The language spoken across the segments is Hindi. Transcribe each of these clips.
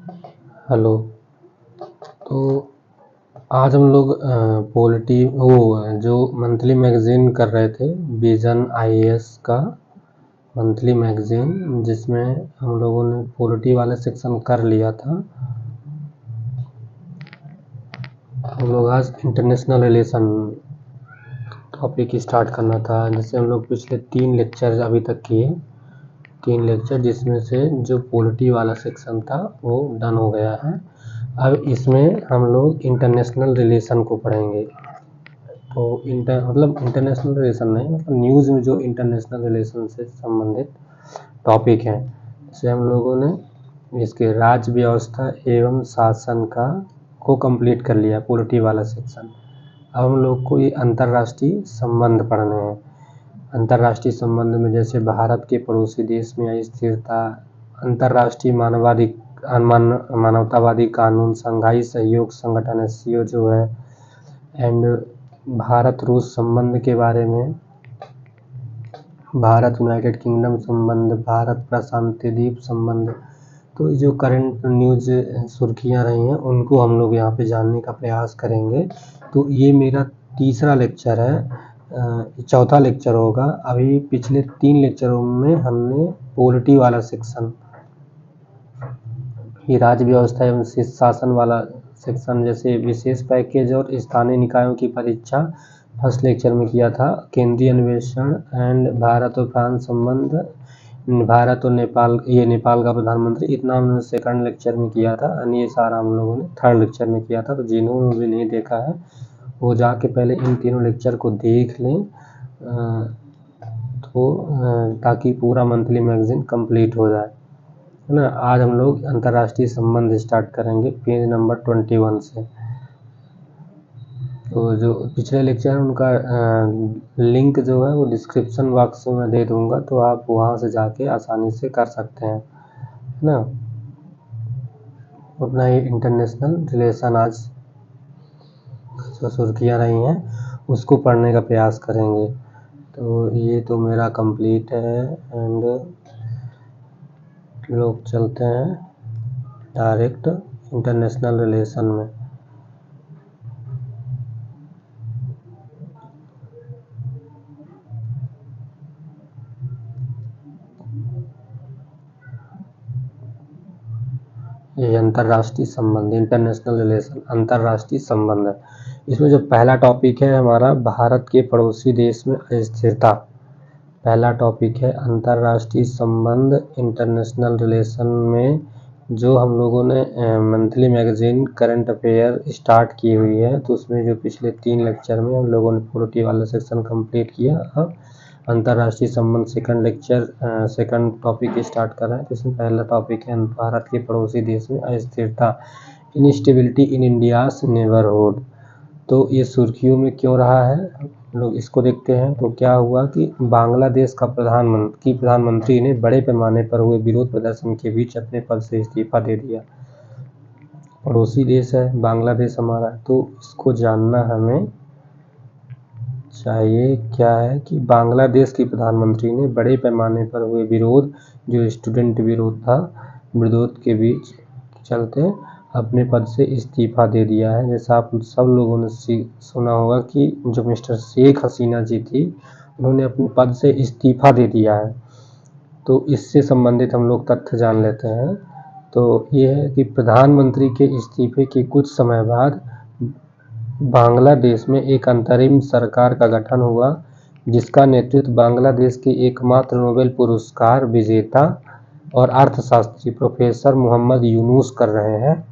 हेलो। तो आज हम लोग पॉलिटी वो जो मंथली मैगजीन कर रहे थे, विजन आईएएस का मंथली मैगजीन, जिसमें हम लोगों ने पॉलिटी वाला सेक्शन कर लिया था। हम लोग आज इंटरनेशनल रिलेशन टॉपिक स्टार्ट करना था। जैसे हम लोग पिछले 3 लेक्चर अभी तक किए, 3 लेक्चर, जिसमें से जो पॉलिटी वाला सेक्शन था वो डन हो गया है। अब इसमें हम लोग इंटरनेशनल रिलेशन को पढ़ेंगे। तो इंटरनेशनल रिलेशन नहीं, मतलब न्यूज़ में जो इंटरनेशनल रिलेशन से संबंधित टॉपिक हैं, जैसे हम लोगों ने इसके राज्य व्यवस्था एवं शासन को कंप्लीट कर लिया, पॉलिटी वाला सेक्शन। अब हम लोग को ये अंतर्राष्ट्रीय संबंध पढ़ने हैं। अंतर्राष्ट्रीय संबंध में जैसे भारत के पड़ोसी देश में अस्थिरता, अंतर्राष्ट्रीय मानवतावादी कानून, संघाई सहयोग संगठन SCO जो है, एंड भारत रूस संबंध के बारे में, भारत यूनाइटेड किंगडम संबंध, भारत प्रशांत द्वीप संबंध। तो जो करंट न्यूज सुर्खियां रही हैं उनको हम लोग यहाँ पे जानने का प्रयास करेंगे। तो ये मेरा तीसरा लेक्चर है, चौथा लेक्चर होगा। अभी पिछले 3 लेक्चरों में हमने पॉलिटी वाला सेक्शन, ये राज्य व्यवस्था एवं शासन वाला सेक्शन, जैसे विशेष पैकेज और स्थानीय निकायों की परीक्षा फर्स्ट लेक्चर में किया था। केंद्रीय अन्वेषण एंड भारत और फ्रांस संबंध, भारत और नेपाल, ये नेपाल का प्रधानमंत्री, इतना हमने सेकंड लेक्चर में किया था। और ये सारा हम लोगों ने थर्ड लेक्चर में किया था। तो जिन्होंने भी नहीं देखा है वो जाके पहले इन तीनों लेक्चर को देख लें, ताकि पूरा मंथली मैगजीन कंप्लीट हो जाए, है ना। आज हम लोग अंतर्राष्ट्रीय संबंध स्टार्ट करेंगे पेज नंबर 21 से। तो जो पिछले लेक्चर है उनका लिंक जो है वो डिस्क्रिप्शन बॉक्स में मैं दे दूंगा, तो आप वहाँ से जाके आसानी से कर सकते हैं, है ना। अपना ये इंटरनेशनल रिलेशन आज जो सुर्खियाँ रही हैं उसको पढ़ने का प्रयास करेंगे। तो ये तो मेरा कंप्लीट है, एंड लोग चलते हैं डायरेक्ट इंटरनेशनल रिलेशन में। ये अंतर्राष्ट्रीय संबंध, इंटरनेशनल रिलेशन, अंतर्राष्ट्रीय संबंध है। इसमें जो पहला टॉपिक है हमारा, भारत के पड़ोसी देश में अस्थिरता। पहला टॉपिक है अंतर्राष्ट्रीय संबंध, इंटरनेशनल रिलेशन में जो हम लोगों ने monthly magazine current affair start की हुई है। तो उसमें जो पिछले 3 लेक्चर में हम लोगों ने पॉलिटी वाला सेक्शन कंप्लीट किया। अब अंतर्राष्ट्रीय संबंध second lecture, second topic start कर रहे हैं। तो इसमें पहला टॉपिक है भारत के पड़ोसी देश में अस्थिरता, इनस्टेबिलिटी इन इंडियाज नेबरहुड। तो ये सुर्खियों में क्यों रहा है, लोग इसको देखते हैं। तो क्या हुआ कि बांग्लादेश का प्रधानमंत्री ने बड़े पैमाने पर हुए विरोध प्रदर्शन के बीच अपने पद से इस्तीफा दे दिया। पड़ोसी देश है बांग्लादेश हमारा, तो इसको जानना हमें चाहिए क्या है कि बांग्लादेश के प्रधानमंत्री ने बड़े पैमाने पर हुए विरोध, जो स्टूडेंट विरोध था, विरोध के बीच चलते अपने पद से इस्तीफा दे दिया है। जैसा आप सब लोगों ने सुना होगा कि जो मिस्टर शेख हसीना जी थी, उन्होंने अपने पद से इस्तीफा दे दिया है। तो इससे संबंधित हम लोग तथ्य जान लेते हैं। तो ये है कि प्रधानमंत्री के इस्तीफे के कुछ समय बाद बांग्लादेश में एक अंतरिम सरकार का गठन हुआ, जिसका नेतृत्व बांग्लादेश के एकमात्र नोबेल पुरस्कार विजेता और अर्थशास्त्री प्रोफेसर मोहम्मद यूनुस कर रहे हैं।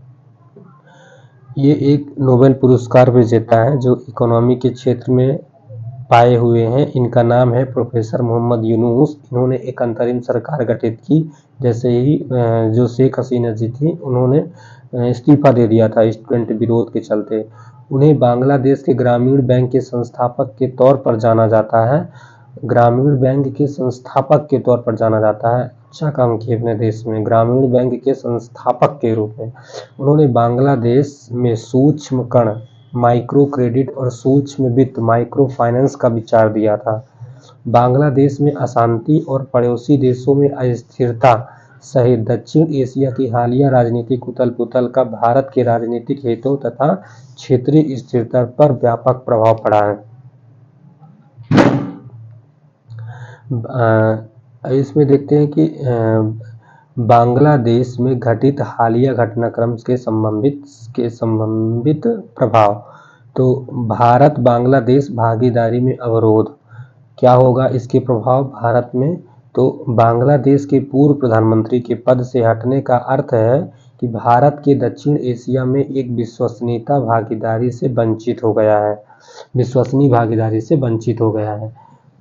ये एक नोबेल पुरस्कार विजेता है जो इकोनॉमी के क्षेत्र में पाए हुए हैं। इनका नाम है प्रोफेसर मोहम्मद यूनुस। इन्होंने एक अंतरिम सरकार गठित की। जैसे ही जो शेख हसीना जी थी, उन्होंने इस्तीफा दे दिया था स्टूडेंट विरोध के चलते। उन्हें बांग्लादेश के ग्रामीण बैंक के संस्थापक के तौर पर जाना जाता है। ग्रामीण बैंक के संस्थापक के तौर पर जाना जाता है। अच्छा काम किए अपने देश में, ग्रामीण बैंक के संस्थापक के रूप में। उन्होंने बांग्लादेश में सूक्ष्म ऋण, माइक्रो क्रेडिट और सूक्ष्म वित्त, माइक्रो फाइनेंस का विचार दिया था। बांग्लादेश में अशांति और पड़ोसी देशों में अस्थिरता सहित दक्षिण एशिया की हालिया राजनीतिक उथल-पुथल का भारत के राजनीतिक हितों तथा क्षेत्रीय स्थिरता पर व्यापक प्रभाव पड़ा है। इसमें देखते हैं कि बांग्लादेश में घटित हालिया घटनाक्रम के संबंधित प्रभाव। तो भारत बांग्लादेश भागीदारी में अवरोध, क्या होगा इसके प्रभाव भारत में? तो बांग्लादेश के पूर्व प्रधानमंत्री के पद से हटने का अर्थ है कि भारत के दक्षिण एशिया में एक विश्वसनीय भागीदारी से वंचित हो गया है।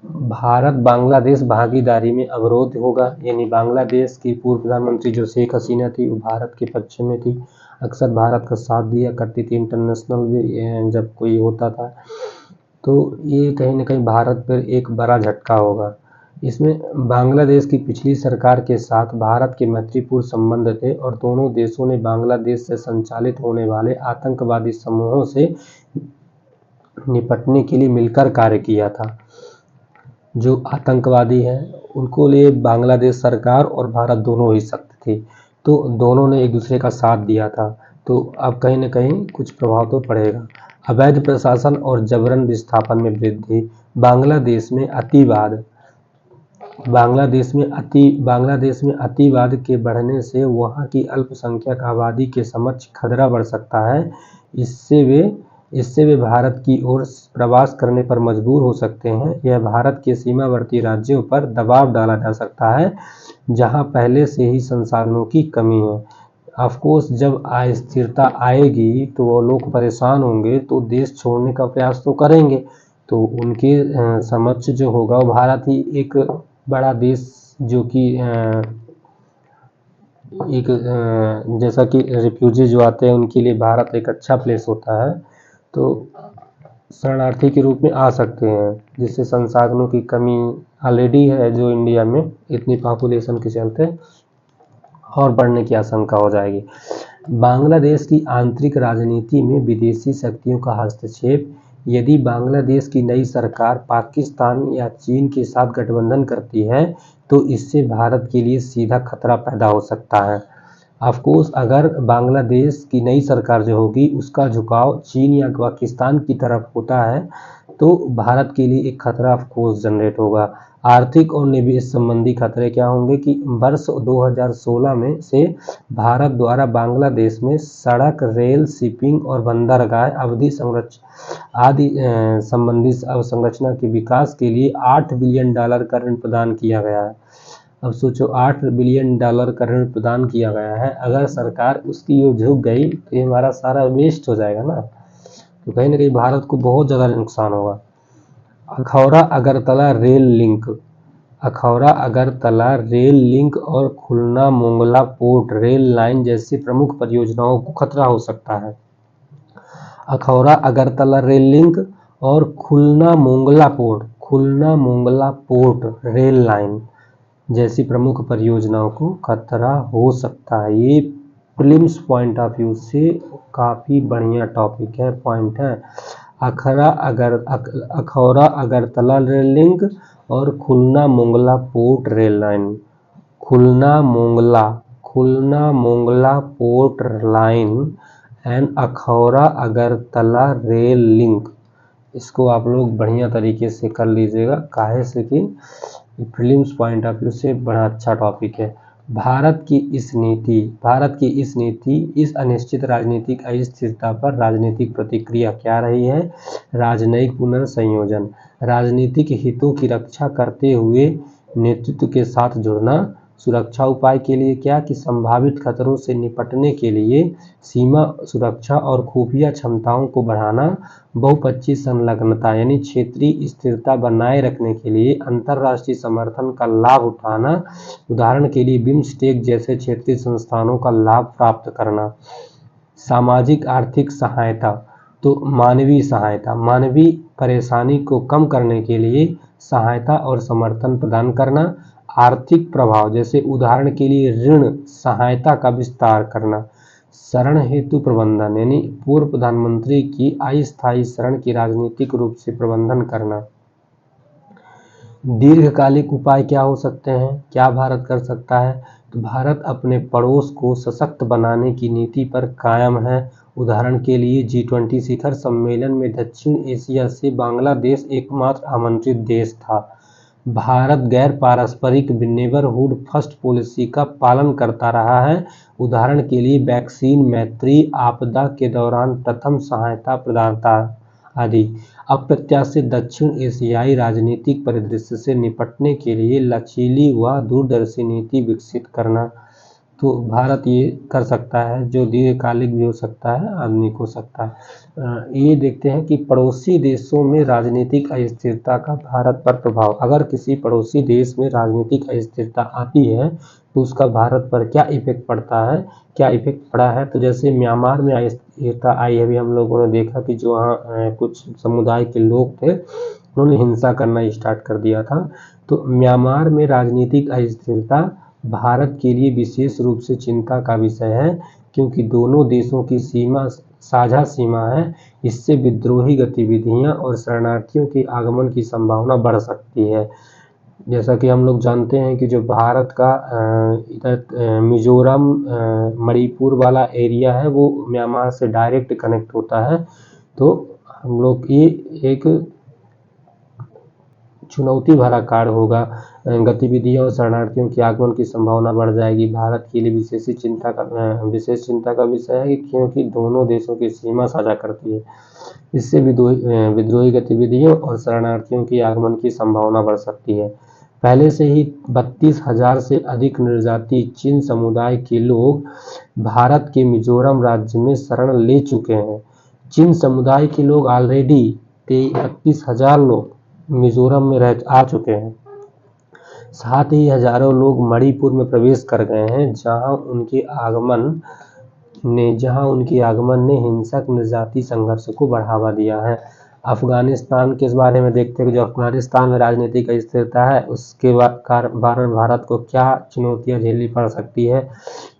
भारत बांग्लादेश भागीदारी में अवरोध होगा, यानी बांग्लादेश की पूर्व प्रधानमंत्री जो शेख हसीना थी वो भारत के पक्ष में थी, अक्सर भारत का साथ दिया करती थी इंटरनेशनल भी जब कोई होता था, तो ये कहीं ना कहीं भारत पर एक बड़ा झटका होगा। इसमें बांग्लादेश की पिछली सरकार के साथ भारत के मैत्रीपूर्ण संबंध थे और दोनों देशों ने बांग्लादेश से संचालित होने वाले आतंकवादी समूहों से निपटने के लिए मिलकर कार्य किया था। जो आतंकवादी हैं उनको लिए बांग्लादेश सरकार और भारत दोनों ही सख्त थी, तो दोनों ने एक दूसरे का साथ दिया था। तो अब कहीं ना कहीं कुछ प्रभाव तो पड़ेगा। अवैध प्रशासन और जबरन विस्थापन में वृद्धि। बांग्लादेश में अतिवाद के बढ़ने से वहां की अल्पसंख्यक आबादी के समक्ष खतरा बढ़ सकता है। इससे वे भारत की ओर प्रवास करने पर मजबूर हो सकते हैं। यह भारत के सीमावर्ती राज्यों पर दबाव डाला जा सकता है जहां पहले से ही संसाधनों की कमी है। ऑफकोर्स जब अस्थिरता आएगी तो वो लोग परेशान होंगे तो देश छोड़ने का प्रयास तो करेंगे, तो उनके समक्ष जो होगा वो भारत ही एक बड़ा देश, जो कि एक जैसा कि रिफ्यूजी जो आते हैं उनके लिए भारत एक अच्छा प्लेस होता है, तो शरणार्थी के रूप में आ सकते हैं, जिससे संसाधनों की कमी ऑलरेडी है जो इंडिया में इतनी पॉपुलेशन के चलते और बढ़ने की आशंका हो जाएगी। बांग्लादेश की आंतरिक राजनीति में विदेशी शक्तियों का हस्तक्षेप। यदि बांग्लादेश की नई सरकार पाकिस्तान या चीन के साथ गठबंधन करती है तो इससे भारत के लिए सीधा खतरा पैदा हो सकता है। ऑफकोर्स अगर बांग्लादेश की नई सरकार जो होगी उसका झुकाव चीन या पाकिस्तान की तरफ होता है तो भारत के लिए एक खतरा ऑफकोर्स जनरेट होगा। आर्थिक और निवेश संबंधी खतरे क्या होंगे कि वर्ष 2016 में से भारत द्वारा बांग्लादेश में सड़क, रेल, शिपिंग और बंदरगाह आदि संबंधी अवसंरचना के विकास के लिए $8 बिलियन का ऋण प्रदान किया गया है। अब सोचो $8 बिलियन का ऋण प्रदान किया गया है, अगर सरकार उसकी ओर झुक गई तो ये हमारा सारा वेस्ट हो जाएगा ना, तो कहीं ना कहीं भारत को बहुत ज़्यादा नुकसान होगा। अखौरा अगरतला रेल लिंक और Khulna Mongla port rail line जैसी प्रमुख परियोजनाओं को खतरा हो सकता है। अखौरा अगरतला रेल लिंक और Khulna Mongla port rail line जैसी प्रमुख परियोजनाओं को खतरा हो सकता है। ये प्रीलिम्स पॉइंट ऑफ व्यू से काफ़ी बढ़िया टॉपिक है, पॉइंट है। अखौरा अगरतला रेल लिंक और Khulna Mongla port rail line. Khulna Mongla port line and Akhaura Agartala rail link, इसको आप लोग बढ़िया तरीके से कर लीजिएगा, काहे से कि प्रीलिम्स पॉइंट ऑफ व्यू से बड़ा अच्छा टॉपिक है। भारत की इस नीति इस अनिश्चित राजनीतिक अस्थिरता पर राजनीतिक प्रतिक्रिया क्या रही है? राजनयिक पुनर्संयोजन, राजनीतिक हितों की रक्षा करते हुए नेतृत्व के साथ जुड़ना। सुरक्षा उपाय के लिए क्या कि संभावित खतरों से निपटने के लिए सीमा सुरक्षा और खुफिया क्षमताओं को बढ़ाना। बहुपक्षीय संलग्नता यानी क्षेत्रीय स्थिरता बनाए रखने के लिए अंतर्राष्ट्रीय समर्थन का लाभ उठाना, उदाहरण के लिए बिम्स्टेक जैसे क्षेत्रीय संस्थानों का लाभ प्राप्त करना। सामाजिक आर्थिक सहायता, तो मानवीय परेशानी को कम करने के लिए सहायता और समर्थन प्रदान करना। आर्थिक प्रभाव जैसे उदाहरण के लिए ऋण सहायता का विस्तार करना। शरण हेतु प्रबंधन यानी पूर्व प्रधानमंत्री की अस्थायी शरण की राजनीतिक रूप से प्रबंधन करना। दीर्घकालिक उपाय क्या हो सकते हैं, क्या भारत कर सकता है? तो भारत अपने पड़ोस को सशक्त बनाने की नीति पर कायम है। उदाहरण के लिए G20 शिखर सम्मेलन में दक्षिण एशिया से बांग्लादेश एकमात्र आमंत्रित देश था। भारत गैर पारस्परिक नेबरहुड फर्स्ट पॉलिसी का पालन करता रहा है। उदाहरण के लिए वैक्सीन मैत्री, आपदा के दौरान प्रथम सहायता प्रदाता आदि। अप्रत्याशित दक्षिण एशियाई राजनीतिक परिदृश्य से निपटने के लिए लचीली व दूरदर्शी नीति विकसित करना। तो भारत ये कर सकता है, जो दीर्घकालिक भी हो सकता है, आधुनिक हो सकता है। ये देखते हैं कि पड़ोसी देशों में राजनीतिक अस्थिरता का भारत पर प्रभाव। अगर किसी पड़ोसी देश में राजनीतिक अस्थिरता आती है तो उसका भारत पर क्या इफेक्ट पड़ता है, क्या इफेक्ट पड़ा है। तो जैसे म्यांमार में अस्थिरता आई है, अभी हम लोगों ने देखा कि जो वहाँ कुछ समुदाय के लोग थे उन्होंने हिंसा करना स्टार्ट कर दिया था। तो म्यांमार में राजनीतिक अस्थिरता भारत के लिए विशेष रूप से चिंता का विषय है, क्योंकि दोनों देशों की सीमा साझा सीमा है। इससे विद्रोही गतिविधियां और शरणार्थियों के आगमन की संभावना बढ़ सकती है। जैसा कि हम लोग जानते हैं कि जो भारत का इधर मिजोरम मणिपुर वाला एरिया है वो म्यांमार से डायरेक्ट कनेक्ट होता है। तो हम लोग ये एक चुनौती भरा कार्य होगा। गतिविधियों और शरणार्थियों के आगमन की संभावना बढ़ जाएगी। भारत के लिए विशेष चिंता का विषय है, क्योंकि दोनों देशों की सीमा साझा करती है। इससे विद्रोही गतिविधियों और शरणार्थियों के आगमन की संभावना बढ़ सकती है। पहले से ही 32,000 से अधिक निर्जाति चिन समुदाय के लोग भारत के मिजोरम राज्य में शरण ले चुके हैं। चिन समुदाय के लोग ऑलरेडी 32,000 लोग मिजोरम में आ चुके हैं। साथ ही हजारों लोग मणिपुर में प्रवेश कर गए हैं, जहां उनके आगमन ने हिंसक निर्जाति संघर्ष को बढ़ावा दिया है। अफगानिस्तान के बारे में देखते हैं कि जो अफगानिस्तान में राजनीतिक अस्थिरता है उसके कारण भारत को क्या चुनौतियां झेलनी पड़ सकती है।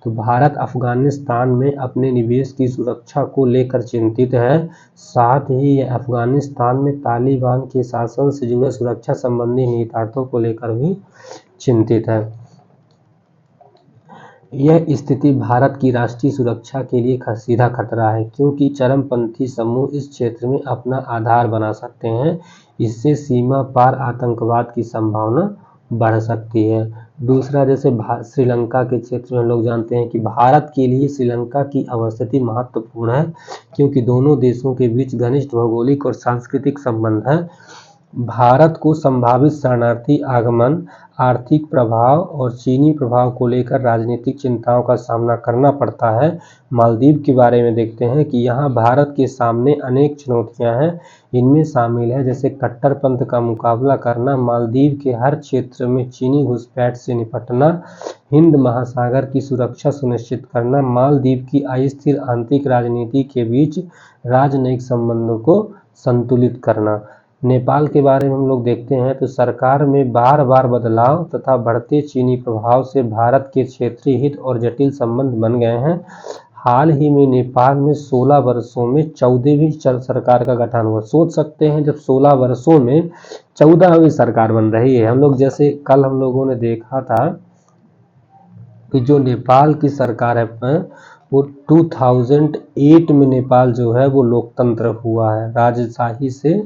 तो भारत अफगानिस्तान में अपने निवेश की सुरक्षा को लेकर चिंतित है। साथ ही यह अफगानिस्तान में तालिबान के शासन से जुड़े सुरक्षा संबंधी निहितार्थों को लेकर भी चिंतित है। यह स्थिति भारत की राष्ट्रीय सुरक्षा के लिए सीधा खतरा है, क्योंकि चरमपंथी समूह इस क्षेत्र में अपना आधार बना सकते हैं। इससे सीमा पार आतंकवाद की संभावना बढ़ सकती है। दूसरा, जैसे श्रीलंका के क्षेत्र में लोग जानते हैं कि भारत के लिए श्रीलंका की अवस्थिति महत्वपूर्ण है, क्योंकि दोनों देशों के बीच घनिष्ठ भौगोलिक और सांस्कृतिक संबंध है। भारत को संभावित शरणार्थी आगमन, आर्थिक प्रभाव और चीनी प्रभाव को लेकर राजनीतिक चिंताओं का सामना करना पड़ता है। मालदीव के बारे में देखते हैं कि यहाँ भारत के सामने अनेक चुनौतियाँ हैं। इनमें शामिल है जैसे कट्टरपंथ का मुकाबला करना, मालदीव के हर क्षेत्र में चीनी घुसपैठ से निपटना, हिंद महासागर की सुरक्षा सुनिश्चित करना, मालदीव की अस्थिर आंतरिक राजनीति के बीच राजनयिक संबंधों को संतुलित करना। नेपाल के बारे में हम लोग देखते हैं तो सरकार में बार बार बदलाव तथा बढ़ते चीनी प्रभाव से भारत के क्षेत्रीय हित और जटिल संबंध बन गए हैं। हाल ही में नेपाल में 16 वर्षों में 14वीं सरकार का गठन हुआ। सोच सकते हैं जब 16 वर्षों में 14वीं सरकार बन रही है। हम लोग जैसे कल हम लोगों ने देखा था कि जो नेपाल की सरकार है वो 2008 में नेपाल जो है वो लोकतंत्र हुआ है, राजशाही से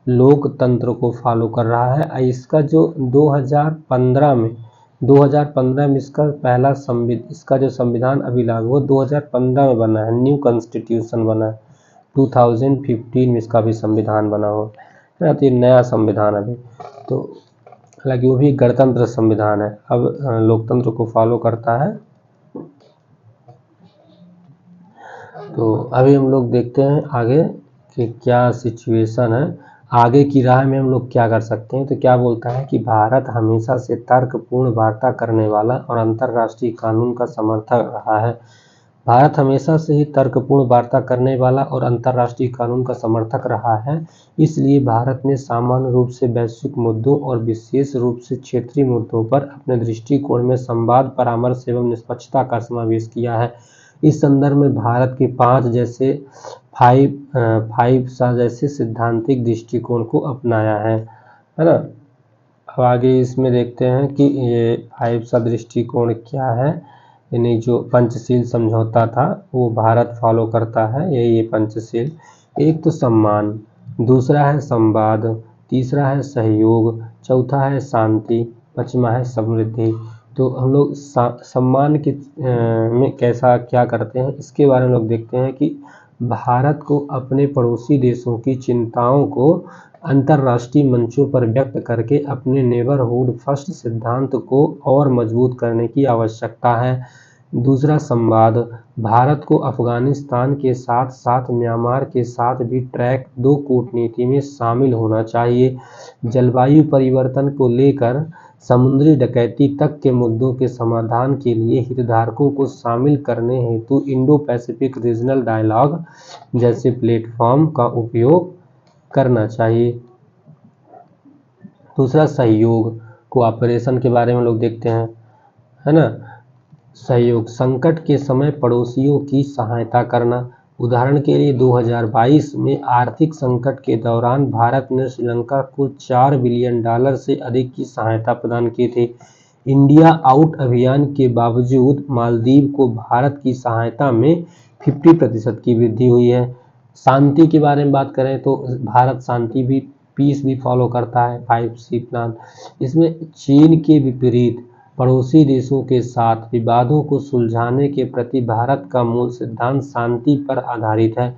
लोकतंत्र को फॉलो कर रहा है। इसका जो 2015 में इसका जो संविधान अभी लागू हुआ 2015 में बना है, न्यू कॉन्स्टिट्यूशन बना है। 2015 में इसका भी संविधान बना हो है, तो ये नया संविधान अभी, तो हालांकि वो भी गणतंत्र संविधान है, अब लोकतंत्र को फॉलो करता है। तो अभी हम लोग देखते हैं आगे कि क्या सिचुएशन है। आगे की राह में हम लोग क्या कर सकते हैं। तो क्या बोलता है कि भारत हमेशा से तर्कपूर्ण वार्ता करने वाला और अंतर्राष्ट्रीय कानून का समर्थक रहा है। भारत हमेशा से ही तर्कपूर्ण वार्ता करने वाला और अंतर्राष्ट्रीय कानून का समर्थक रहा है। इसलिए भारत ने सामान्य रूप से वैश्विक मुद्दों और विशेष रूप से क्षेत्रीय मुद्दों पर अपने दृष्टिकोण में संवाद, परामर्श एवं निष्पक्षता का समावेश किया है। इस संदर्भ में भारत के 5 जैसे सैद्धांतिक दृष्टिकोण को अपनाया है ना। अब आगे इसमें देखते हैं कि ये 5 सा दृष्टिकोण क्या है, यानी जो पंचशील समझौता था वो भारत फॉलो करता है। ये पंचशील, एक तो सम्मान, दूसरा है संवाद, तीसरा है सहयोग, चौथा है शांति, पांचवा है समृद्धि। तो हम लोग सम्मान के में कैसा क्या करते हैं इसके बारे में लोग देखते हैं कि भारत को अपने पड़ोसी देशों की चिंताओं को अंतर्राष्ट्रीय मंचों पर व्यक्त करके अपने नेबरहुड फर्स्ट सिद्धांत को और मजबूत करने की आवश्यकता है। दूसरा संवाद, भारत को अफगानिस्तान के साथ साथ म्यांमार के साथ भी ट्रैक 2 कूटनीति में शामिल होना चाहिए। जलवायु परिवर्तन को लेकर समुद्री डकैती तक के मुद्दों के समाधान के लिए हितधारकों को शामिल करने हेतु इंडो पैसिफिक रीजनल डायलॉग जैसे प्लेटफॉर्म का उपयोग करना चाहिए। दूसरा सहयोग, कोऑपरेशन के बारे में लोग देखते हैं, है ना। सहयोग, संकट के समय पड़ोसियों की सहायता करना। उदाहरण के लिए 2022 में आर्थिक संकट के दौरान भारत ने श्रीलंका को $4 बिलियन से अधिक की सहायता प्रदान की थी। इंडिया आउट अभियान के बावजूद मालदीव को भारत की सहायता में 50% की वृद्धि हुई है। शांति के बारे में बात करें तो भारत शांति भी, पीस भी फॉलो करता है 5C प्लान। इसमें चीन के विपरीत पड़ोसी देशों के साथ विवादों को सुलझाने के प्रति भारत का मूल सिद्धांत शांति पर आधारित है।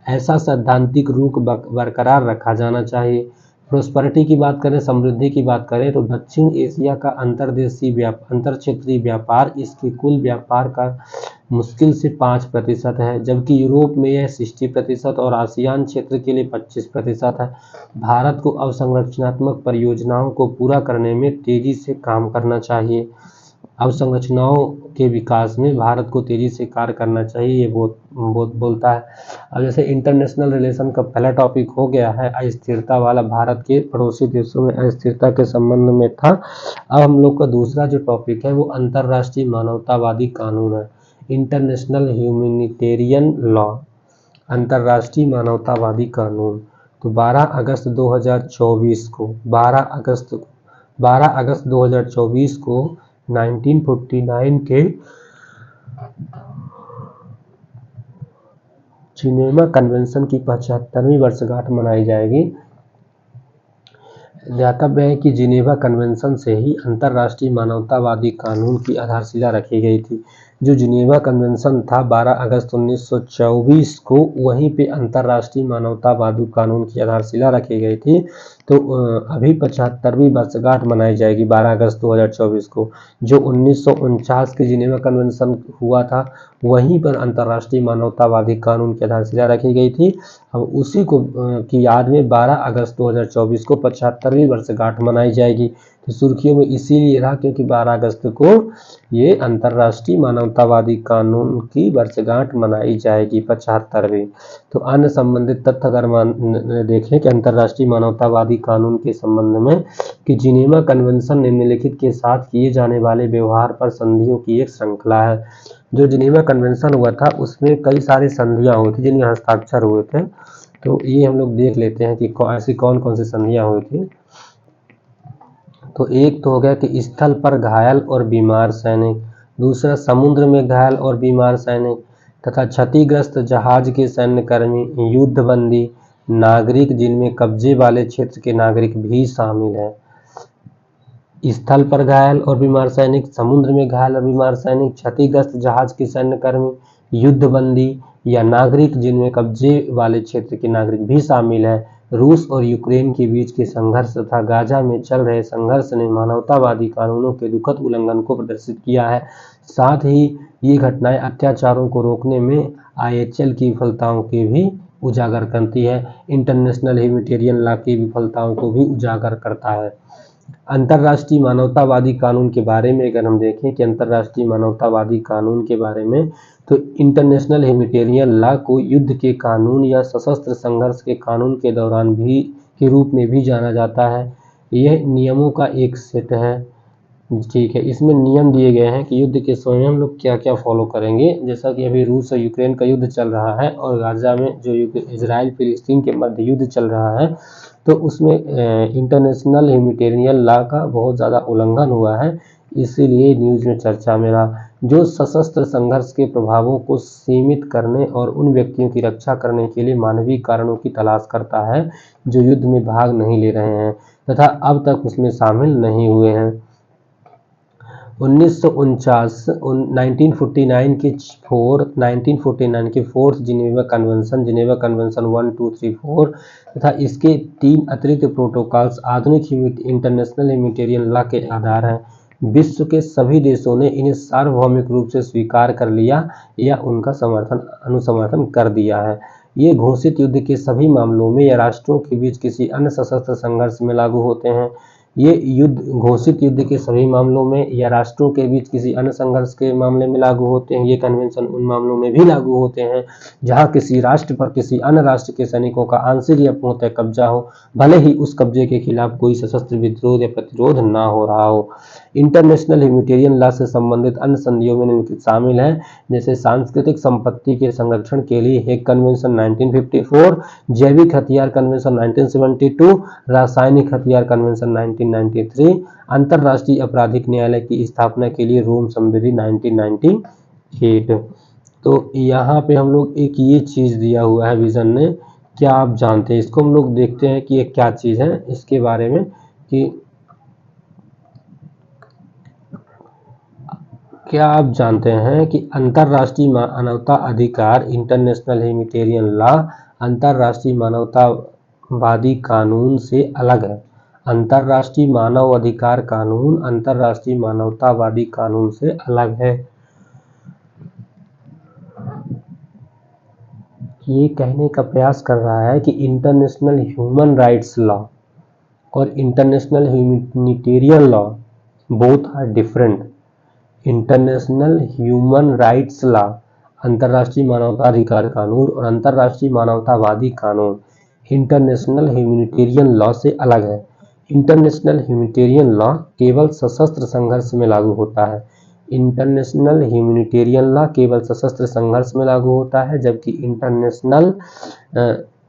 ऐसा सैद्धांतिक रुख बरकरार रखा जाना चाहिए। प्रोस्पेरिटी की बात करें, समृद्धि की बात करें तो दक्षिण एशिया का अंतर क्षेत्रीय व्यापार इसके कुल व्यापार का मुश्किल से 5% है, जबकि यूरोप में यह 60% और आसियान क्षेत्र के लिए 25% है। भारत को अवसंरचनात्मक परियोजनाओं को पूरा करने में तेजी से काम करना चाहिए। अवसंरचनाओं के विकास में भारत को तेजी से कार्य करना चाहिए, ये बोलता है। अब जैसे इंटरनेशनल रिलेशन का पहला टॉपिक हो गया है अस्थिरता वाला, भारत के पड़ोसी देशों में अस्थिरता के संबंध में था। अब हम लोग का दूसरा जो टॉपिक है वो अंतर्राष्ट्रीय मानवतावादी कानून है, इंटरनेशनल ह्यूमैनिटेरियन लॉ, अंतर्राष्ट्रीय मानवतावादी कानून। तो 12 अगस्त 2024 को 1949 के जिनेवा कन्वेंशन की 75वीं वर्षगांठ मनाई जाएगी। ज्ञातव्य है कि जिनेवा कन्वेंशन से ही अंतर्राष्ट्रीय मानवतावादी कानून की आधारशिला रखी गई थी। जो जिनेवा कन्वेंशन था 12 अगस्त 1924 को, वहीं पे अंतर्राष्ट्रीय मानवतावादी कानून की आधारशिला रखी गई थी। तो अभी 75वीं वर्षगांठ मनाई जाएगी 12 अगस्त 2024 को। जो 1949 के जिनेवा कन्वेंशन हुआ था वहीं पर अंतर्राष्ट्रीय मानवतावादी कानून की आधारशिला रखी गई थी। अब उसी को की याद में 12 अगस्त 2024 को 75वीं वर्षगांठ मनाई जाएगी। तो सुर्खियों में इसीलिए रहा क्योंकि 12 अगस्त को ये अंतर्राष्ट्रीय मानवतावादी कानून की वर्षगांठ मनाई जाएगी 75वीं। तो अन्य संबंधित तथ्य अगर देखें कि अंतर्राष्ट्रीय मानवतावादी कानून के संबंध में कि जिनेवा कन्वेंशन निम्नलिखित के साथ किए जाने वाले व्यवहार पर संधियों की एक श्रृंखला है। जो जिनेवा कन्वेंशन हुआ था उसमें कई सारी संधियां हुई थी जिनमें हस्ताक्षर हुए थे। तो ये हम लोग देख लेते हैं कि ऐसी कौन कौन सी संधियां हुई थी। तो एक तो हो गया कि स्थल पर घायल और बीमार सैनिक, दूसरा समुद्र में घायल और बीमार सैनिक तथा क्षतिग्रस्त जहाज के सैन्यकर्मी, युद्धबंदी, नागरिक जिनमें कब्जे वाले क्षेत्र के नागरिक भी शामिल हैं। स्थल पर घायल और बीमार सैनिक, समुद्र में घायल और बीमार सैनिक, क्षतिग्रस्त जहाज के सैन्यकर्मी, युद्धबंदी या नागरिक जिनमें कब्जे वाले क्षेत्र के नागरिक भी शामिल हैं। रूस और यूक्रेन के बीच के संघर्ष तथा गाजा में चल रहे संघर्ष ने मानवतावादी कानूनों के दुखद उल्लंघन को प्रदर्शित किया है। साथ ही ये घटनाएं अत्याचारों को रोकने में IHL की विफलताओं के भी उजागर करती है। इंटरनेशनल ह्यूमैनिटेरियन लॉ की विफलताओं को भी उजागर करता है। अंतर्राष्ट्रीय मानवतावादी कानून के बारे में अगर हम देखें कि अंतर्राष्ट्रीय मानवतावादी कानून के बारे में, तो इंटरनेशनल ह्यूमैनिटेरियन लॉ को युद्ध के कानून या सशस्त्र संघर्ष के कानून के दौरान भी के रूप में भी जाना जाता है। यह नियमों का एक सेट है ठीक है, इसमें नियम दिए गए हैं कि युद्ध के समय में हम लोग क्या क्या फॉलो करेंगे। जैसा कि अभी रूस और यूक्रेन का युद्ध चल रहा है और गाजा में जो युद्ध इजराइल फिलिस्तीन के मध्य युद्ध चल रहा है, तो उसमें इंटरनेशनल ह्यूमैनिटेरियन लॉ का बहुत ज़्यादा उल्लंघन हुआ है, इसीलिए न्यूज़ में चर्चा में रहा। जो सशस्त्र संघर्ष के प्रभावों को सीमित करने और उन व्यक्तियों की रक्षा करने के लिए मानवीय कारणों की तलाश करता है जो युद्ध में भाग नहीं ले रहे हैं तथा अब तक उसमें शामिल नहीं हुए हैं। 1949 के फोर्थ जिनेवा कन्वेंशन 1, 2, 3, 4 तथा इसके 3 अतिरिक्त प्रोटोकॉल्स आधुनिक इंटरनेशनल ह्यूमैनिटेरियन लॉ के आधार हैं। विश्व के सभी देशों ने इन्हें सार्वभौमिक रूप से स्वीकार कर लिया या उनका अनुसमर्थन कर दिया है। ये घोषित युद्ध के सभी मामलों में या राष्ट्रों के बीच किसी अन्य सशस्त्र संघर्ष में लागू होते हैं। ये घोषित युद्ध के सभी मामलों में या राष्ट्रों के बीच किसी अन्य संघर्ष के मामले में लागू होते हैं। ये कन्वेंशन उन मामलों में भी लागू होते हैं जहां किसी राष्ट्र पर किसी अन्य राष्ट्र के सैनिकों का आंशिक या पूर्णतः कब्जा हो, भले ही उस कब्जे के खिलाफ कोई सशस्त्र विद्रोह या प्रतिरोध ना हो रहा हो। इंटरनेशनल ह्यूमैनिटेरियन लॉ से संबंधित अन्य संधियों में निम्नलिखित शामिल हैं, जैसे सांस्कृतिक संपत्ति के संरक्षण के लिए हेग कन्वेंशन 1954, जैविक हथियार कन्वेंशन 1972, रासायनिक हथियार कन्वेंशन 1993, अंतरराष्ट्रीय आपराधिक न्यायालय की स्थापना के लिए रोम संविधि 1998। तो यहाँ पे हम लोग एक ये चीज दिया हुआ है विजन ने, क्या आप जानते हैं इसको? हम लोग देखते हैं कि ये क्या चीज है इसके बारे में, कि क्या आप जानते हैं कि अंतरराष्ट्रीय मानवता अधिकार इंटरनेशनल ह्यूमैनिटेरियन लॉ अंतरराष्ट्रीय मानवतावादी कानून से अलग है। अंतरराष्ट्रीय मानव अधिकार कानून अंतरराष्ट्रीय मानवतावादी कानून से अलग है। ये कहने का प्रयास कर रहा है कि इंटरनेशनल ह्यूमन राइट्स लॉ और international humanitarian law both are different. International human rights law अंतरराष्ट्रीय मानवाधिकार कानून और अंतरराष्ट्रीय मानवतावादी कानून इंटरनेशनल ह्यूमैनिटेरियन लॉ से अलग है। इंटरनेशनल ह्यूमैनिटेरियन लॉ केवल सशस्त्र संघर्ष में लागू होता है। इंटरनेशनल ह्यूमैनिटेरियन लॉ केवल सशस्त्र संघर्ष में लागू होता है, जबकि इंटरनेशनल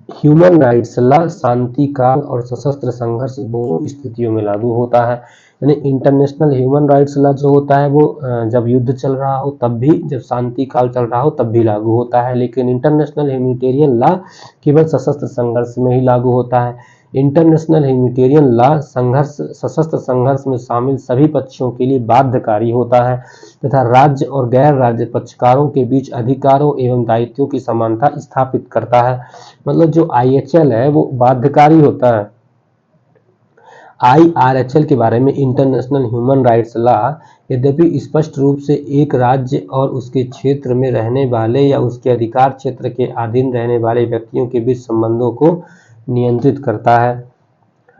ह्यूमन राइट्स लॉ शांति काल और सशस्त्र संघर्ष दोनों स्थितियों में लागू होता है। यानी इंटरनेशनल ह्यूमन राइट्स लॉ जो होता है वो जब युद्ध चल रहा हो तब भी, जब शांति काल चल रहा हो तब भी लागू होता है, लेकिन इंटरनेशनल ह्यूमैनिटेरियन लॉ केवल सशस्त्र संघर्ष में ही लागू होता है। इंटरनेशनल ह्यूमैनिटेरियन लॉ सशस्त्र संघर्ष में शामिल सभी पक्षों के लिए बाध्यकारी होता है तथा राज्य और गैर राज्य पक्षकारों के बीच अधिकारों एवं दायित्वों की समानता स्थापित करता है। मतलब जो IHL है वो बाध्यकारी होता है। IRHL के बारे में, इंटरनेशनल ह्यूमन राइट्स लॉ यद्यपि स्पष्ट रूप से एक राज्य और उसके क्षेत्र में रहने वाले या उसके अधिकार क्षेत्र के अधीन रहने वाले व्यक्तियों के बीच संबंधों को नियंत्रित करता है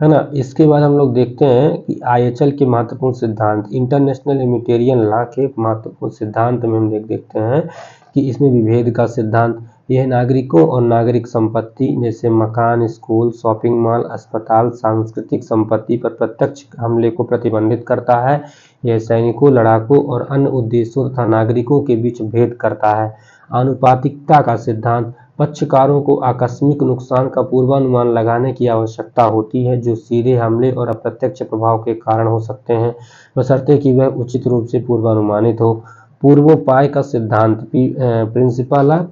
ना। इसके बाद हम लोग देखते हैं कि IHL के महत्वपूर्ण सिद्धांत। इंटरनेशनल ह्यूमैनिटेरियन लॉ के महत्वपूर्ण सिद्धांत में हम देखते हैं कि इसमें विभेद का सिद्धांत, यह नागरिकों और नागरिक संपत्ति जैसे मकान, स्कूल, शॉपिंग मॉल, अस्पताल, सांस्कृतिक संपत्ति पर प्रत्यक्ष हमले को प्रतिबंधित करता है। यह सैनिकों, लड़ाकों और अन्य उद्देश्यों तथा नागरिकों के बीच भेद करता है। आनुपातिकता का सिद्धांत, पक्षकारों को आकस्मिक नुकसान का पूर्वानुमान लगाने की आवश्यकता होती है जो सीधे हमले और अप्रत्यक्ष प्रभाव के कारण हो सकते हैं, बशर्ते कि वह उचित रूप से पूर्वानुमानित हो। पूर्वोपाय का सिद्धांत, प्रिंसिपल ऑफ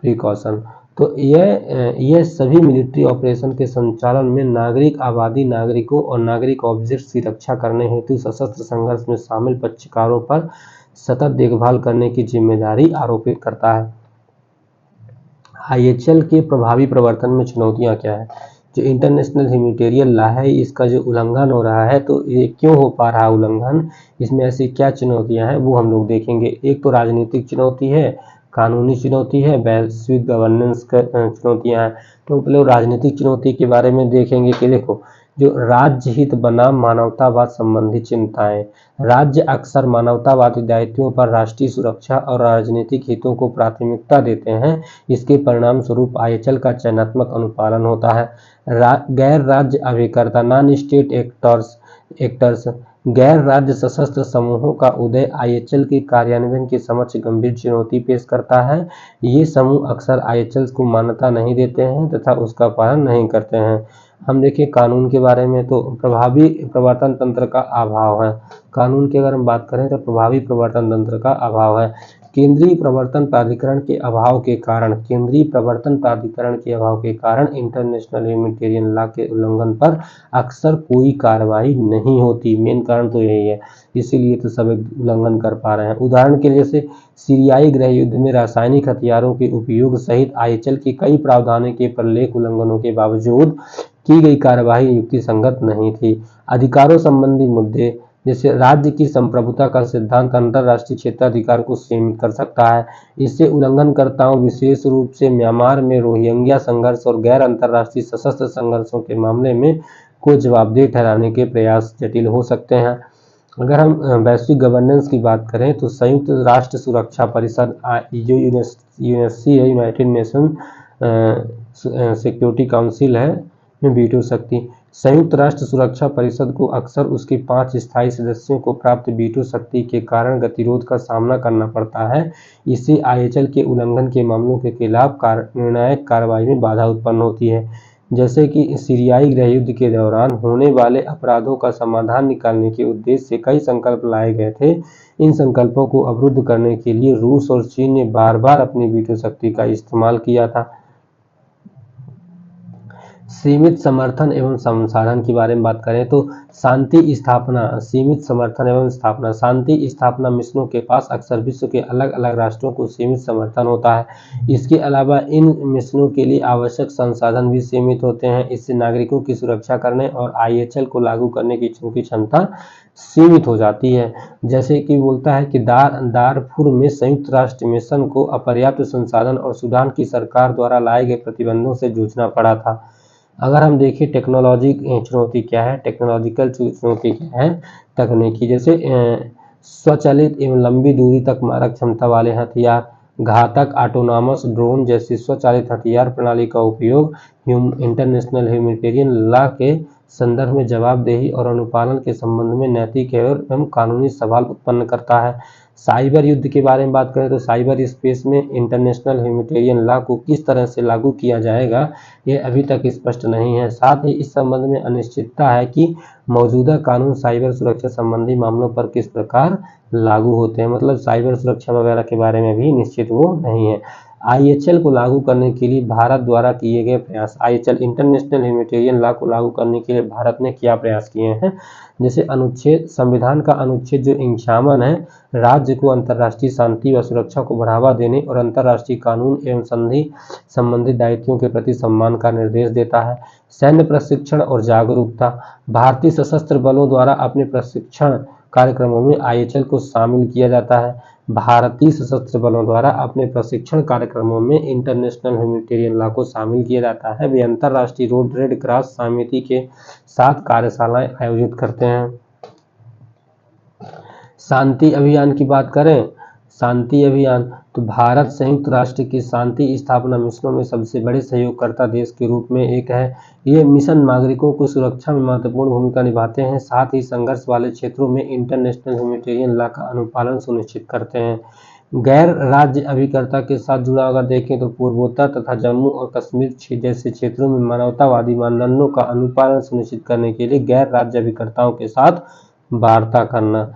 प्रिकॉशन, तो यह सभी मिलिट्री ऑपरेशन के संचालन में नागरिक आबादी, नागरिकों और नागरिक ऑब्जेक्ट्स की रक्षा करने हेतु सशस्त्र संघर्ष में शामिल पक्षकारों पर सतत देखभाल करने की जिम्मेदारी आरोपित करता है। IHL के प्रभावी प्रवर्तन में चुनौतियां क्या है? जो इंटरनेशनल ह्यूमैनिटेरियन लॉ है इसका जो उल्लंघन हो रहा है, तो ये क्यों हो पा रहा है उल्लंघन, इसमें ऐसी क्या चुनौतियां हैं वो हम लोग देखेंगे। एक तो राजनीतिक चुनौती है, कानूनी चुनौती है, वैश्विक गवर्नेंस चुनौतियां हैं। तो पहले राजनीतिक चुनौती के बारे में देखेंगे कि देखो जो राज्य हित बनाम मानवतावाद संबंधी चिंताएं। राज्य अक्सर मानवतावादी दायित्वों पर राष्ट्रीय सुरक्षा और राजनीतिक हितों को प्राथमिकता देते हैं। इसके परिणाम स्वरूप आईएचएल का चयनात्मक अनुपालन होता है। गैर राज्य अभिकर्ता नॉन स्टेट एक्टर्स गैर राज्य सशस्त्र समूहों का उदय आईएचएल के कार्यान्वयन के समक्ष गंभीर चुनौती पेश करता है। ये समूह अक्सर आईएचएल को मान्यता नहीं देते हैं तथा उसका पालन नहीं करते हैं। हम देखिए कानून के बारे में, तो प्रभावी प्रवर्तन तंत्र का अभाव है। कानून की अगर हम बात करें तो प्रभावी प्रवर्तन तंत्र का अभाव है। केंद्रीय प्रवर्तन प्राधिकरण के अभाव के कारण इंटरनेशनल ह्यूमैनिटेरियन लॉ के उल्लंघन पर अक्सर कोई कार्रवाई नहीं होती। मेन कारण तो यही है, इसीलिए तो सब उल्लंघन कर पा रहे हैं। उदाहरण के लिए जैसे सीरियाई गृह युद्ध में रासायनिक हथियारों के उपयोग सहित आईएचएल के कई प्रावधानों के प्रलेख उल्लंघनों के बावजूद की गई कार्यवाही युक्तिसंगत नहीं थी। अधिकारों संबंधी मुद्दे, जैसे राज्य की संप्रभुता का सिद्धांत अंतरराष्ट्रीय क्षेत्राधिकार को सीमित कर सकता है। इससे उल्लंघनकर्ताओं, विशेष रूप से म्यांमार में रोहिंग्या संघर्ष और गैर अंतरराष्ट्रीय सशस्त्र संघर्षों के मामले में को जवाबदेह ठहराने के प्रयास जटिल हो सकते हैं। अगर हम वैश्विक गवर्नेंस की बात करें तो संयुक्त राष्ट्र सुरक्षा परिषद जो यूएनएससी है, यूनाइटेड नेशन सिक्योरिटी काउंसिल है, में वीटो शक्ति। संयुक्त राष्ट्र सुरक्षा परिषद को अक्सर उसके 5 स्थायी सदस्यों को प्राप्त वीटो शक्ति के कारण गतिरोध का सामना करना पड़ता है। इससे आईएचएल के उल्लंघन के मामलों के खिलाफ निर्णायक कार्रवाई में बाधा उत्पन्न होती है। जैसे कि सीरियाई गृह युद्ध के दौरान होने वाले अपराधों का समाधान निकालने के उद्देश्य से कई संकल्प लाए गए थे। इन संकल्पों को अवरुद्ध करने के लिए रूस और चीन ने बार बार अपनी वीटो शक्ति का इस्तेमाल किया था। सीमित समर्थन एवं संसाधन के बारे में बात करें तो शांति स्थापना मिशनों के पास अक्सर विश्व के अलग अलग राष्ट्रों को सीमित समर्थन होता है। इसके अलावा इन मिशनों के लिए आवश्यक संसाधन भी सीमित होते हैं। इससे नागरिकों की सुरक्षा करने और आईएचएल को लागू करने की उनकी क्षमता सीमित हो जाती है। जैसे कि बोलता है कि दारफुर में संयुक्त राष्ट्र मिशन को अपर्याप्त संसाधन और सूडान की सरकार द्वारा लाए गए प्रतिबंधों से जूझना पड़ा था। अगर हम देखें टेक्नोलॉजी चुनौती क्या है, टेक्नोलॉजिकल चुनौती क्या है, तकनीकी, जैसे स्वचालित एवं लंबी दूरी तक मारक क्षमता वाले हथियार, घातक ऑटोनॉमस ड्रोन जैसी स्वचालित हथियार प्रणाली का उपयोग इंटरनेशनल ह्यूमैनिटेरियन लॉ के संदर्भ में जवाबदेही और अनुपालन के संबंध में नैतिक एवं कानूनी सवाल उत्पन्न करता है। साइबर युद्ध के बारे में बात करें तो साइबर स्पेस में इंटरनेशनल ह्यूमैनिटेरियन लॉ को किस तरह से लागू किया जाएगा, ये अभी तक स्पष्ट नहीं है। साथ ही इस संबंध में अनिश्चितता है कि मौजूदा कानून साइबर सुरक्षा संबंधी मामलों पर किस प्रकार लागू होते हैं, मतलब साइबर सुरक्षा वगैरह के बारे में भी निश्चित वो नहीं है। आईएचएल को लागू करने के लिए भारत द्वारा किए गए प्रयास। आईएचएल इंटरनेशनल ह्यूमैनिटेरियन लॉ को लागू करने के लिए भारत ने क्या प्रयास किए हैं, जैसे संविधान का अनुच्छेद जो 51 है, राज्य को अंतर्राष्ट्रीय शांति व सुरक्षा को बढ़ावा देने और अंतर्राष्ट्रीय कानून एवं संधि संबंधित दायित्वों के प्रति सम्मान का निर्देश देता है। सैन्य प्रशिक्षण और जागरूकता, भारतीय सशस्त्र बलों द्वारा अपने प्रशिक्षण कार्यक्रमों में आईएचएल को शामिल किया जाता है। भारतीय सशस्त्र बलों द्वारा अपने प्रशिक्षण कार्यक्रमों में इंटरनेशनल ह्यूमैनिटेरियन लॉ को शामिल किया जाता है। वे अंतर्राष्ट्रीय रेड क्रॉस समिति के साथ कार्यशालाएं आयोजित करते हैं। शांति अभियान की बात करें, शांति अभियान तो भारत संयुक्त राष्ट्र की शांति स्थापना मिशनों में सबसे बड़े सहयोगकर्ता देश के रूप में एक है। ये मिशन नागरिकों को सुरक्षा में महत्वपूर्ण भूमिका निभाते हैं, साथ ही संघर्ष वाले क्षेत्रों में इंटरनेशनल ह्यूमैनिटेरियन लॉ का अनुपालन सुनिश्चित करते हैं। गैर राज्य अभिकर्ता के साथ जुड़ा अगर देखें तो पूर्वोत्तर तथा जम्मू और कश्मीर जैसे क्षेत्रों में मानवतावादी मानदंडों का अनुपालन सुनिश्चित करने के लिए गैर राज्य अभिकर्ताओं के साथ वार्ता करना,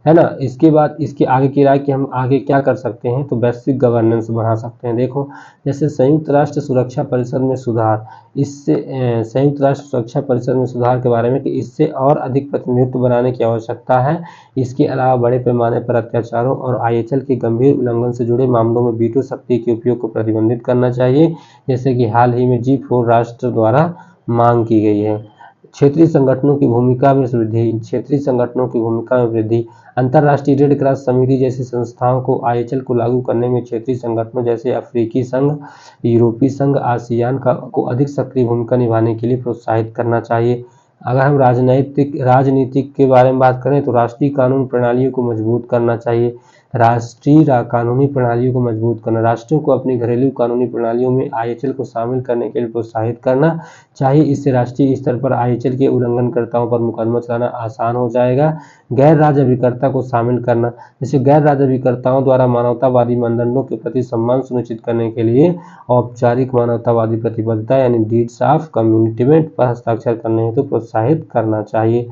है ना। इसके बाद इसके आगे की राय कि हम आगे क्या कर सकते हैं, तो वैश्विक गवर्नेंस बढ़ा सकते हैं। देखो जैसे संयुक्त राष्ट्र सुरक्षा परिषद में सुधार, इससे संयुक्त राष्ट्र सुरक्षा परिषद में सुधार के बारे में कि इससे और अधिक प्रतिनिधित्व बनाने की आवश्यकता है। इसके अलावा बड़े पैमाने पर अत्याचारों और आईएचएल के गंभीर उल्लंघन से जुड़े मामलों में वीटो शक्ति के उपयोग को प्रतिबंधित करना चाहिए, जैसे कि हाल ही में G4 राष्ट्र द्वारा मांग की गई है। क्षेत्रीय संगठनों की भूमिका में वृद्धि, अंतर्राष्ट्रीय रेड क्रॉस समिति जैसी संस्थाओं को आईएचएल को लागू करने में क्षेत्रीय संगठनों जैसे अफ्रीकी संघ, यूरोपीय संघ, आसियान को अधिक सक्रिय भूमिका निभाने के लिए प्रोत्साहित करना चाहिए। अगर हम राजनीतिक के बारे में बात करें तो राष्ट्रीय कानून प्रणालियों को मजबूत करना चाहिए। कानूनी प्रणालियों को मजबूत करना, राष्ट्रों को अपनी घरेलू कानूनी प्रणालियों में IHL को शामिल करने के लिए प्रोत्साहित करना चाहिए। इससे राष्ट्रीय स्तर पर IHL के उल्लंघनकर्ताओं पर मुकदमा चलाना आसान हो जाएगा। गैर राज्य अभिकर्ता को शामिल करना, जैसे गैर राज्य अभिकर्ताओं द्वारा मानवतावादी मानदंडों के प्रति सम्मान सुनिश्चित करने के लिए औपचारिक मानवतावादी प्रतिबद्धता यानी डीड्स ऑफ कमिटमेंट पर हस्ताक्षर करने हेतु प्रोत्साहित करना चाहिए।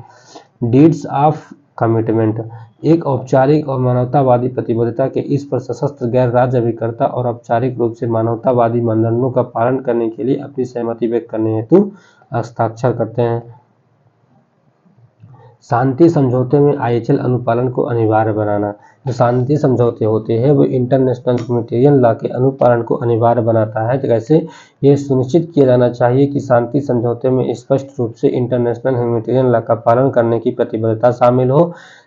डीड्स ऑफ कमिटमेंट एक औपचारिक और मानवतावादी प्रतिबद्धता के इस पर सशस्त्र गैर राज्य अभिकर्ता और औपचारिक रूप से मानवतावादी मानदंडों का पालन करने के लिए अपनी सहमति व्यक्त करने हेतु हस्ताक्षर करते हैं। शांति समझौते में IHL अनुपालन को अनिवार्य बनाना, जो शांति समझौते होते हैं वो इंटरनेशनल ह्यूमैनिटेरियन लॉ के अनुपालन को अनिवार्य बनाता है। जैसे ये सुनिश्चित किया जाना चाहिए कि शांति समझौते में स्पष्ट रूप से इंटरनेशनल ह्यूमैनिटेरियन लॉ का पालन करने की प्रतिबद्धता शामिल हो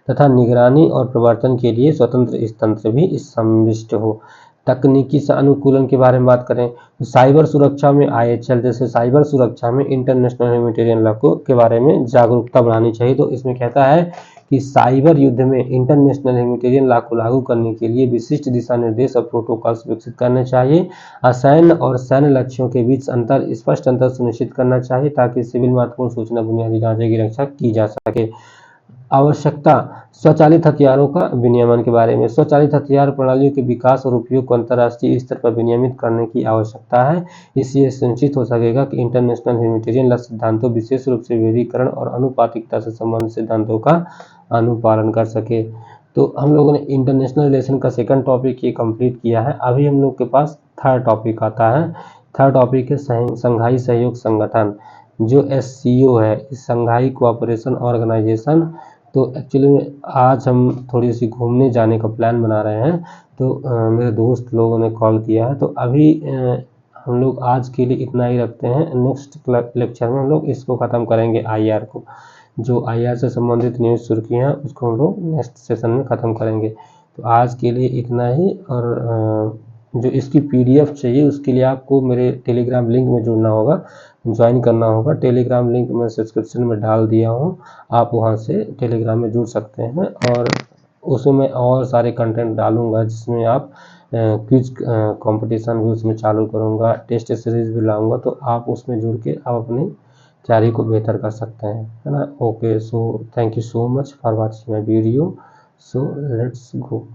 तथा निगरानी और प्रवर्तन के लिए स्वतंत्र तंत्र भी समाविष्ट हो। तकनीकी अनुकूलन के बारे में बात करें तो साइबर सुरक्षा में IHL, जैसे साइबर सुरक्षा में इंटरनेशनल ह्यूमैनिटेरियन लॉ के बारे में जागरूकता बढ़ानी चाहिए। तो इसमें कहता है कि साइबर युद्ध में इंटरनेशनल ह्यूमैनिटेरियन लॉ को लागू करने के लिए विशिष्ट दिशा निर्देश और प्रोटोकॉल्स विकसित करने चाहिए। असैन्य और सैन्य लक्ष्यों के बीच स्पष्ट अंतर सुनिश्चित करना चाहिए ताकि सिविल महत्वपूर्ण सूचना बुनियादी ढांचे की रक्षा की जा सके। आवश्यकता स्वचालित हथियारों का विनियमन के बारे में, स्वचालित हथियार प्रणालियों के विकास और उपयोग को अंतर्राष्ट्रीय स्तर पर विनियमित करने की आवश्यकता है। इससे सुनिश्चित हो सकेगा कि इंटरनेशनल ह्यूमैनिटेरियन लॉ सिद्धांतों विशेष रूप से विवेकीकरण और अनुपातिकता से संबंधित सिद्धांतों का अनुपालन कर सके। तो हम लोगों ने इंटरनेशनल रिलेशन का सेकंड टॉपिक ये कंप्लीट किया है। अभी हम लोग के पास थर्ड टॉपिक आता है। थर्ड टॉपिक है संघाई सहयोग संगठन, जो SCO है, संघाई कोऑपरेशन ऑर्गेनाइजेशन। तो एक्चुअली में आज हम थोड़ी सी घूमने जाने का प्लान बना रहे हैं। तो मेरे दोस्त लोगों ने कॉल किया है, तो अभी हम लोग आज के लिए इतना ही रखते हैं। नेक्स्ट लेक्चर में हम लोग इसको ख़त्म करेंगे, IR को, जो IR से संबंधित न्यूज़ सुर्खियाँ उसको हम लोग नेक्स्ट सेशन में ख़त्म करेंगे। तो आज के लिए इतना ही। और जो इसकी PDF चाहिए उसके लिए आपको मेरे टेलीग्राम लिंक में जुड़ना होगा, ज्वाइन करना होगा। टेलीग्राम लिंक मैं डिस्क्रिप्शन में डाल दिया हूँ, आप वहाँ से टेलीग्राम में जुड़ सकते हैं। और उसमें मैं और सारे कंटेंट डालूँगा जिसमें आप क्विज कंपटीशन भी उसमें चालू करूँगा, टेस्ट सीरीज भी लाऊँगा। तो आप उसमें जुड़ के आप अपनी तैयारी को बेहतर कर सकते हैं, है ना। Okay, so thank you so much for watching my video. So let's go.